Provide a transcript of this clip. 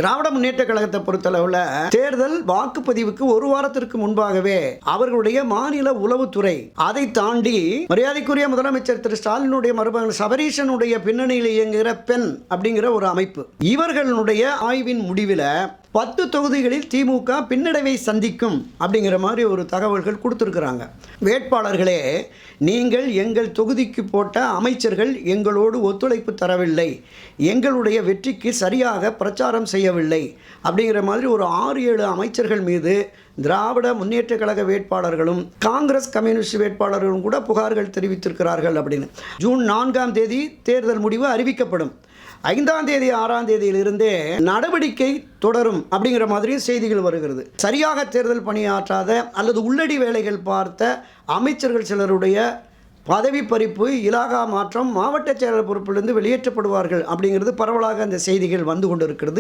திராவிட முன்னேற்ற கழகத்தை பொறுத்தளவில் தேர்தல் வாக்குப்பதிவுக்கு ஒரு வாரத்திற்கு முன்பாகவே அவர்களுடைய மாநில உளவுத்துறை, அதை தாண்டி மரியாதைக்குரிய முதலமைச்சர் திரு ஸ்டாலினுடைய மருமகன் சபரீஷனுடைய பின்னணியில் இயங்குகிற பெண் அப்படிங்கிற ஒரு அமைப்பு, இவர்களுடைய ஆய்வின் முடிவில் 10 தொகுதிகளில் திமுக பின்னடைவை சந்திக்கும் அப்படிங்கிற மாதிரி ஒரு தகவல்கள் கொடுத்துருக்குறாங்க. வேட்பாளர்களே, நீங்கள் எங்கள் தொகுதிக்கு போட்ட அமைச்சர்கள் எங்களோடு ஒத்துழைப்பு தரவில்லை, எங்களுடைய வெற்றிக்கு சரியாக பிரச்சாரம் செய்யவில்லை அப்படிங்கிற மாதிரி ஒரு 6-7 அமைச்சர்கள் மீது திராவிட முன்னேற்ற கழக வேட்பாளர்களும் காங்கிரஸ் கம்யூனிஸ்ட் வேட்பாளர்களும் கூட புகார்கள் தெரிவித்திருக்கிறார்கள் அப்படின்னு. ஜூன் 4ஆம் தேதி தேர்தல் முடிவு அறிவிக்கப்படும். 5ஆம் தேதி 6ஆம் தேதியிலிருந்தே நடவடிக்கை தொடரும் அப்படிங்கிற மாதிரி செய்திகள் வருகிறது. சரியாக தேர்தல் பணியாற்றாத அல்லது உள்ளடி வேலைகள் பார்த்த அமைச்சர்கள் சிலருடைய பதவி பறிப்பு, இலாகா மாற்றம், மாவட்ட செயலர் பொறுப்பிலிருந்து வெளியேற்றப்படுவார்கள் அப்படிங்கிறது பரவலாக அந்த செய்திகள் வந்து கொண்டிருக்கிறது.